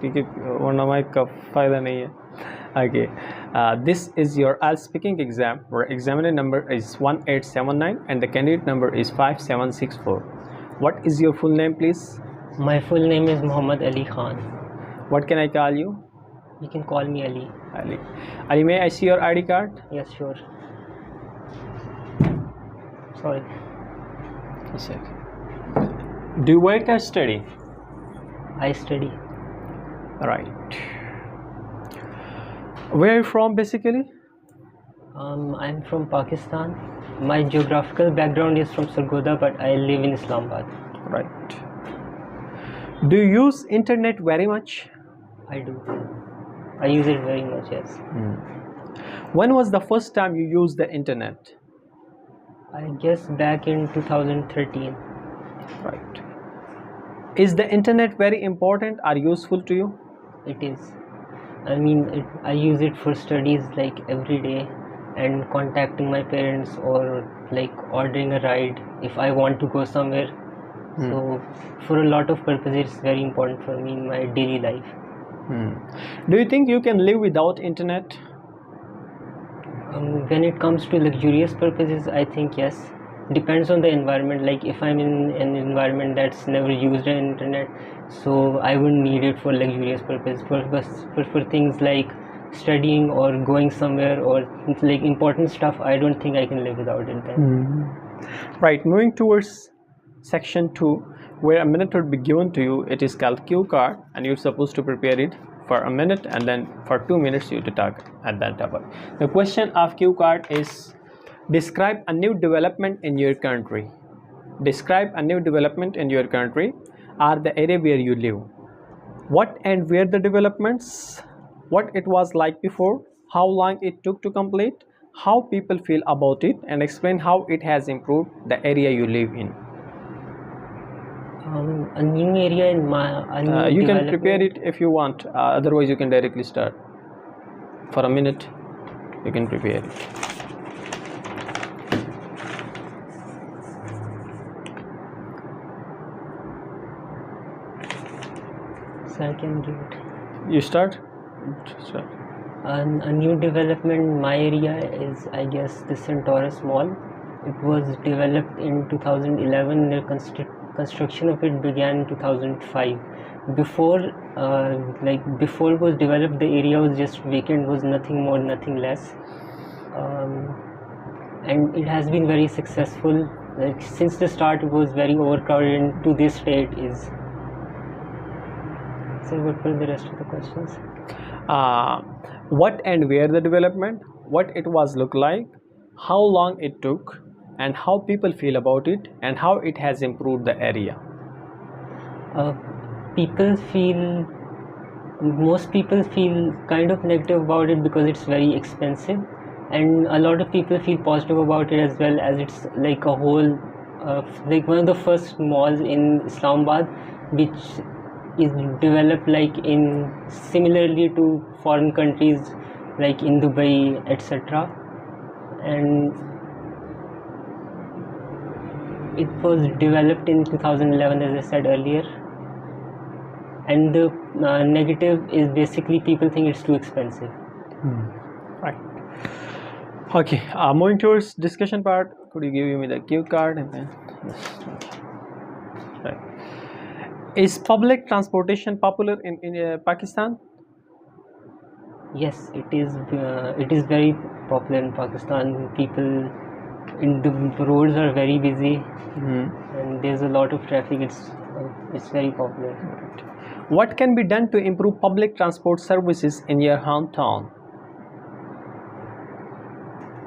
क्योंकि वरना माइक का फ़ायदा नहीं है. Okay, this is your IELTS speaking exam where examiner number is 1879 and the candidate number is 5764. What is your full name, please? My full name is Muhammad Ali Khan. What can I call you? You can call me Ali. Ali. Ali, may I see your ID card? Yes, sure. Sorry. Yes, sir. Do you work or study? I study. Right. Where are you from basically? I'm from Pakistan. My geographical background is from Sargodha, but I live in Islamabad. Right. Do you use internet very much? I do. I use it very much, yes. When was the first time you used the internet? I guess back in 2013. Right. Is the internet very important or useful to you? It is. I mean, I use it for studies like every day and contacting my parents or like ordering a ride if I want to go somewhere. So for a lot of purposes, it's very important for me in my daily life. Do you think you can live without internet? When it comes to luxurious purposes, I think yes. Depends on the environment. Like if I'm in an environment that's never used an internet, so I wouldn't need it for luxurious purposes. For things like studying or going somewhere or like important stuff, I don't think I can live without it then. Right, moving towards section 2, where a minute would be given to you. It is called cue card and you're supposed to prepare it for a minute and then for 2 minutes you to talk at that topic. The question of cue card is, describe a new development in your country. Describe a new development in your country or the area where you live. What and where the developments, what it was like before, how long it took to complete, how people feel about it, and explain how it has improved the area you live in. A new area in my You can prepare it if you want, otherwise you can directly start. For a minute you can prepare it. So I can give it. You start? Start. A new development in my area is, I guess, the Centaurus Mall. It was developed in 2011. The construction of it began in 2005. Before it was developed, the area was just vacant, was nothing more, nothing less, and it has been very successful. Like since the start, it was very overcrowded, and to this day it is. So what were the rest of the questions? What and where the development, what it was look like, how long it took, and how people feel about it, and how it has improved the area. Most people feel kind of negative about it because it's very expensive, and a lot of people feel positive about it as well, as it's like a whole like one of the first malls in Islamabad which is developed like in similarly to foreign countries like in Dubai, etc. And it was developed in 2011, as I said earlier. And the negative is basically people think it's too expensive. Right. Okay, moving towards discussion part, could you give me the cue card and then right. Is public transportation popular in Pakistan? Yes, it is. It is very popular in Pakistan. People in the roads are very busy, and there's a lot of traffic. It's very popular. Right. What can be done to improve public transport services in your hometown?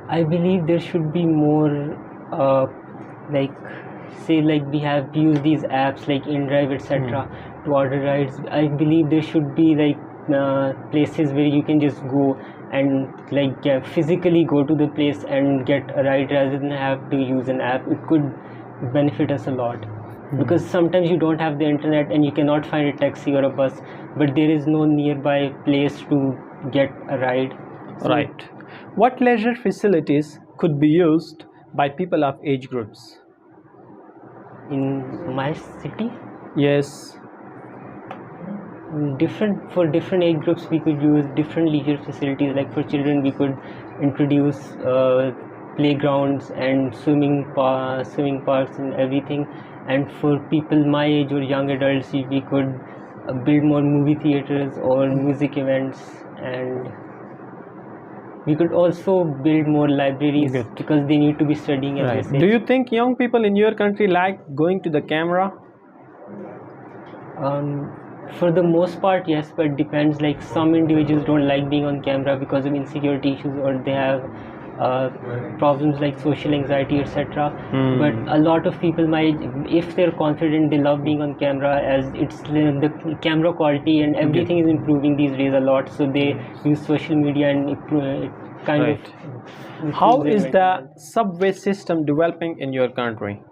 I believe there should be more, like we have used these apps like InDrive, etc. to order rides. I believe there should be like places where you can just go and physically go to the place and get a ride rather than have to use an app. It could benefit us a lot. Because sometimes you don't have the internet and you cannot find a taxi or a bus, but there is no nearby place to get a ride. So right. What leisure facilities could be used by people of age groups? In my city? Yes. For different age groups we could use different leisure facilities. Like for children we could introduce playgrounds and swimming parks and everything, and for people my age or young adults we could build more movie theaters or music events, and we could also build more libraries Good. because they need to be studying at Right. this age. Do you think young people in your country like going to the camera? For the most part, yes, but it depends. Like some individuals don't like being on camera because of insecurity issues, or they have problems like social anxiety, etc. But a lot of people might, if they're confident, they love being on camera, as it's the camera quality and everything is improving these days a lot. So they use social media and it kind Right. of. How is the subway system developing in your country?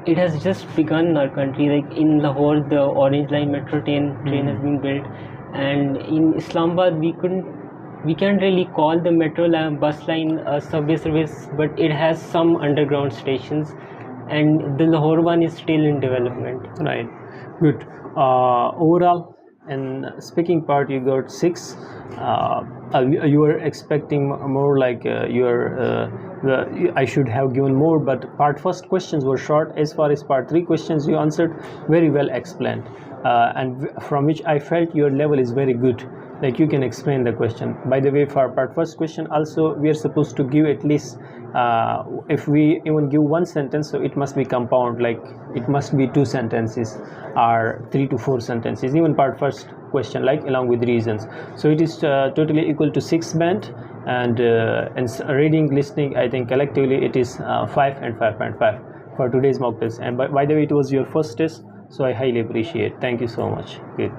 It has just begun in our country. Like in Lahore, the Orange Line metro train has been built, and in Islamabad we can't really call the metro bus line a subway service, but it has some underground stations, and the Lahore one is still in development. Right. Good. Overall, in speaking part, you got 6. You were expecting more, like I should have given more, but part first questions were short. As far as part 3 questions, you answered very well explained, and from which I felt your level is very good. Like you can explain the question. By the way, for part first question also, we are supposed to give at least, if we even give one sentence, so it must be compound, like it must be 2 sentences or 3 to 4 sentences, even part first question, like along with reasons. So it is totally equal to 6 band, and reading, listening, I think collectively it is 5 and 5.5 for today's mock test. And by the way, it was your first test, so I highly appreciate. Thank you so much. Good.